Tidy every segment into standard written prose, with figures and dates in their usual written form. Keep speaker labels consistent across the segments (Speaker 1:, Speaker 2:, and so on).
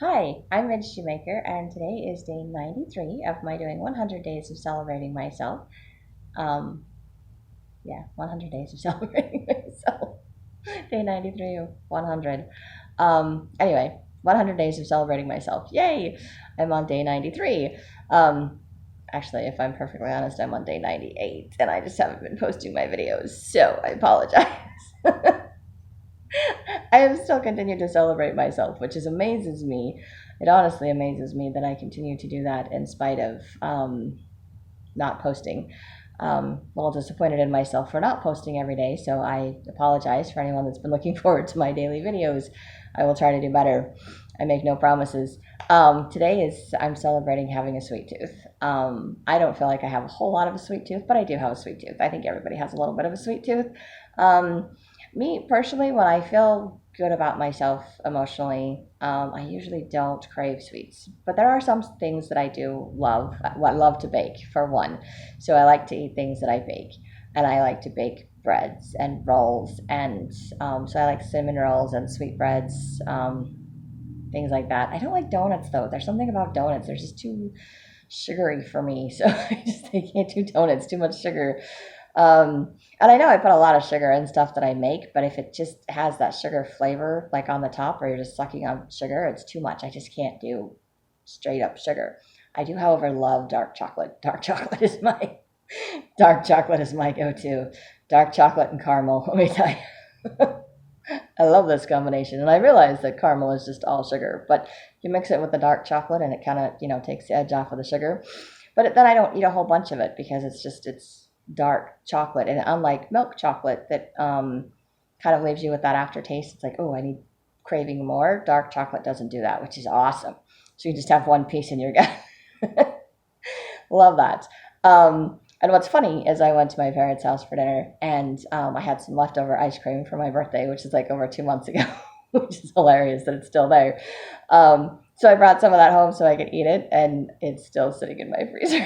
Speaker 1: Hi, I'm Midge Shoemaker, and today is day 93 of my doing 100 days of celebrating myself. Um, yeah, 100 days of celebrating myself. Day 93 of 100. Anyway, 100 days of celebrating myself. Yay! I'm on day 93. Um, Actually, if I'm perfectly honest, I'm on day 98, and I just haven't been posting my videos, so I apologize. I have still continued to celebrate myself, which is amazes me. It honestly amazes me that I continue to do that in spite of not posting. Well, disappointed in myself for not posting every day, so I apologize for anyone that's been looking forward to my daily videos. I will try to do better. I make no promises. Today is I'm celebrating having a sweet tooth. I don't feel like I have a whole lot of a sweet tooth, but I do have a sweet tooth. I think everybody has a little bit of a sweet tooth. Um, Me personally, when I feel good about myself emotionally, I usually don't crave sweets. But there are some things that I do love. I love to bake, for one. So I like to eat things that I bake. And I like to bake breads and rolls. And so I like cinnamon rolls and sweetbreads, things like that. I don't like donuts, though. There's something about donuts. They're just too sugary for me. So I can't do donuts, too much sugar. And I know I put a lot of sugar in stuff that I make, but if it just has that sugar flavor, like on the top, or you're just sucking on sugar, it's too much. I just can't do straight up sugar. I do, however, love dark chocolate. Dark chocolate is my go-to. Dark chocolate and caramel. Let me tell you, I love this combination. And I realize that caramel is just all sugar, but you mix it with the dark chocolate, and it kind of takes the edge off of the sugar. But then I don't eat a whole bunch of it because it's dark chocolate, and unlike milk chocolate that kind of leaves you with that aftertaste, it's like, oh, I need craving more. Dark chocolate doesn't do that, which is awesome. So you just have one piece in your gut. Love that. And what's funny is I went to my parents' house for dinner, and I had some leftover ice cream for my birthday, which is like over 2 months ago, which is hilarious that it's still there. So I brought some of that home so I could eat it, and it's still sitting in my freezer.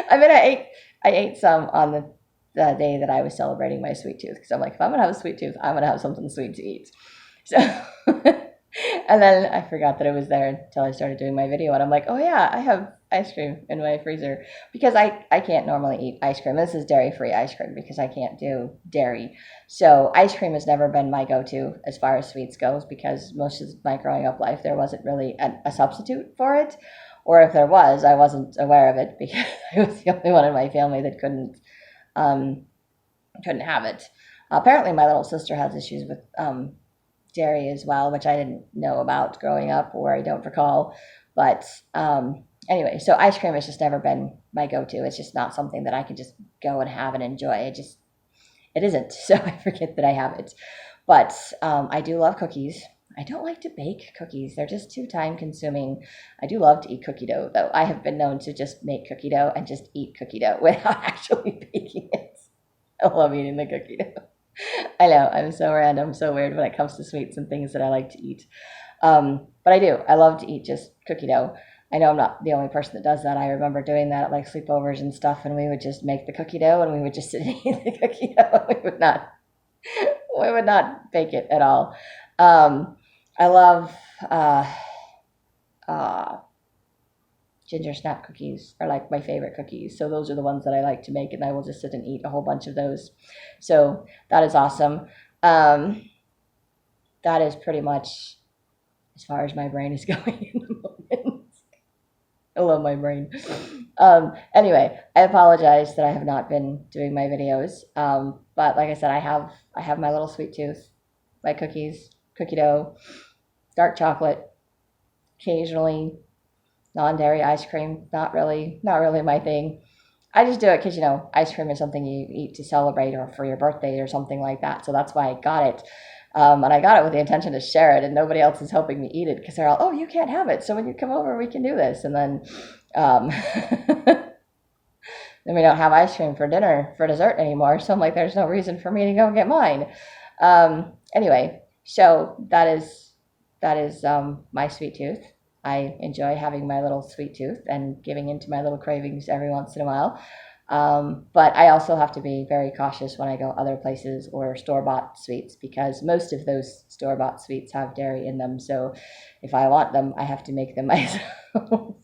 Speaker 1: I mean, I ate some on the day that I was celebrating my sweet tooth, because I'm like, if I'm gonna have a sweet tooth, I'm gonna have something sweet to eat. So, and then I forgot that it was there until I started doing my video, and I'm like, oh yeah, I have ice cream in my freezer, because I can't normally eat ice cream. This is dairy-free ice cream because I can't do dairy. So ice cream has never been my go-to as far as sweets goes, because most of my growing up life there wasn't really a substitute for it. Or if there was, I wasn't aware of it because I was the only one in my family that um, couldn't have it. Apparently, my little sister has issues with dairy as well, which I didn't know about growing up, or I don't recall. But anyway, so ice cream has just never been my go-to. It's just not something that I can just go and have and enjoy. It isn't. So I forget that I have it. But I do love cookies. I don't like to bake cookies. They're just too time consuming. I do love to eat cookie dough, though. I have been known to just make cookie dough and just eat cookie dough without actually baking it. I love eating the cookie dough. I know, I'm so random, so weird when it comes to sweets and things that I like to eat. But I do. I love to eat just cookie dough. I know I'm not the only person that does that. I remember doing that at like sleepovers and stuff, and we would just make the cookie dough, and we would just sit and eat the cookie dough. We would not bake it at all. I love uh, uh, ginger snap cookies are like my favorite cookies. So those are the ones that I like to make, and I will just sit and eat a whole bunch of those. So that is awesome. Um, that is pretty much as far as my brain is going in the moment. I love my brain. Anyway, I apologize that I have not been doing my videos. But like I said, I have my little sweet tooth, my cookies, cookie dough, dark chocolate, occasionally non-dairy ice cream. Not really my thing. I just do it because ice cream is something you eat to celebrate or for your birthday or something like that. So that's why I got it. And I got it with the intention to share it, and nobody else is helping me eat it because they're all, oh, you can't have it. So when you come over, we can do this. And then, then we don't have ice cream for dinner, for dessert anymore. So I'm like, there's no reason for me to go get mine. Anyway, so that is my sweet tooth. I enjoy having my little sweet tooth and giving into my little cravings every once in a while. But I also have to be very cautious when I go other places or store-bought sweets because most of those store-bought sweets have dairy in them. So if I want them, I have to make them myself.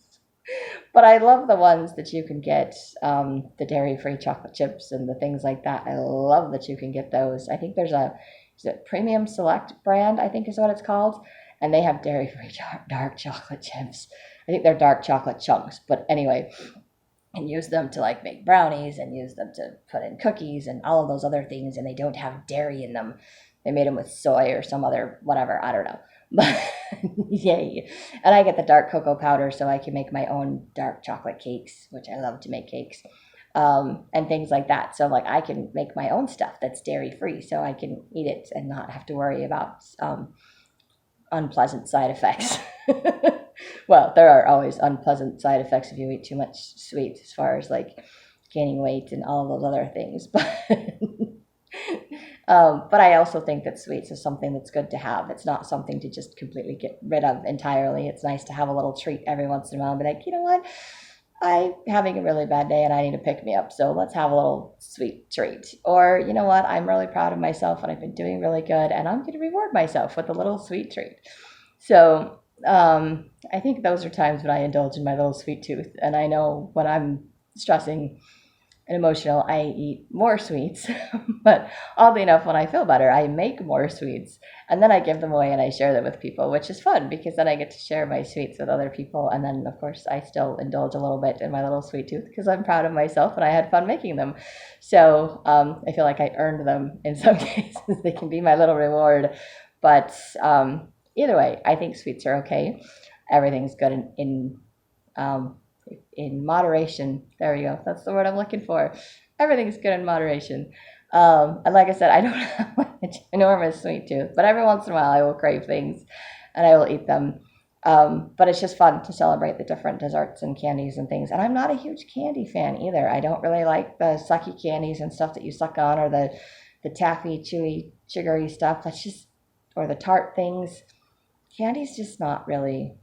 Speaker 1: But I love the ones that you can get, the dairy-free chocolate chips and the things like that. I love that you can get those. I think there's is it Premium Select brand, I think is what it's called. And they have dairy-free dark chocolate chips. I think they're dark chocolate chunks. But anyway, and use them to like make brownies and use them to put in cookies and all of those other things. And they don't have dairy in them. They made them with soy or some other whatever. I don't know. But yay. And I get the dark cocoa powder so I can make my own dark chocolate cakes, which I love to make cakes, and things like that. So like I can make my own stuff that's dairy free so I can eat it and not have to worry about unpleasant side effects. Well, there are always unpleasant side effects if you eat too much sweet, as far as like gaining weight and all of those other things. But I also think that sweets is something that's good to have. It's not something to just completely get rid of entirely. It's nice to have a little treat every once in a while and be like, you know what? I'm having a really bad day and I need to pick me up. So let's have a little sweet treat. Or, you know what? I'm really proud of myself and I've been doing really good and I'm going to reward myself with a little sweet treat. So I think those are times when I indulge in my little sweet tooth. And I know when I'm stressing and emotional, I eat more sweets. But oddly enough, when I feel better, I make more sweets. And then I give them away and I share them with people, which is fun because then I get to share my sweets with other people. And then, of course, I still indulge a little bit in my little sweet tooth because I'm proud of myself and I had fun making them. So I feel like I earned them in some cases. They can be my little reward. But either way, I think sweets are okay. Everything's good in moderation. There we go. That's the word I'm looking for. Everything's good in moderation. And like I said, I don't have an enormous sweet tooth, but every once in a while I will crave things and I will eat them. But it's just fun to celebrate the different desserts and candies and things. And I'm not a huge candy fan either. I don't really like the sucky candies and stuff that you suck on, or the taffy, chewy, sugary stuff. That's just, or the tart things. Candy's just not really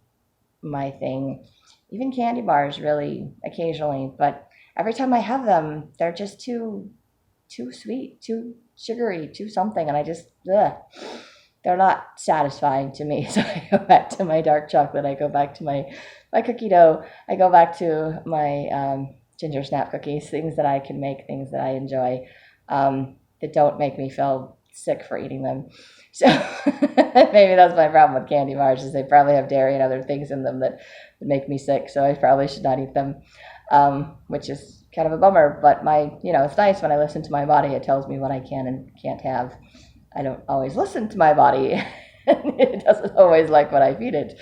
Speaker 1: my thing. Even candy bars, really, occasionally, but every time I have them, they're just too sweet, too sugary, too something, and I just, they're not satisfying to me. So I go back to my dark chocolate, I go back to my cookie dough, I go back to my ginger snap cookies, things that I can make, things that I enjoy, that don't make me feel sick for eating them. So maybe that's my problem with candy bars, is they probably have dairy and other things in them that make me sick, so I probably should not eat them, which is kind of a bummer. But it's nice when I listen to my body. It tells me what I can and can't have. I don't always listen to my body. It doesn't always like what I feed it.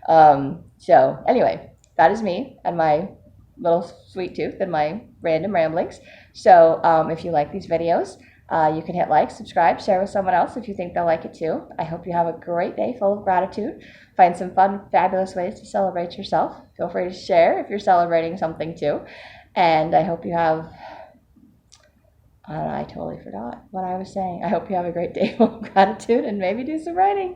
Speaker 1: So anyway, that is me and my little sweet tooth and my random ramblings. So if you like these videos, you can hit like, subscribe, share with someone else if you think they'll like it too. I hope you have a great day full of gratitude. Find some fun, fabulous ways to celebrate yourself. Feel free to share if you're celebrating something too. And I hope you have, I totally forgot what I was saying. I hope you have a great day full of gratitude and maybe do some writing.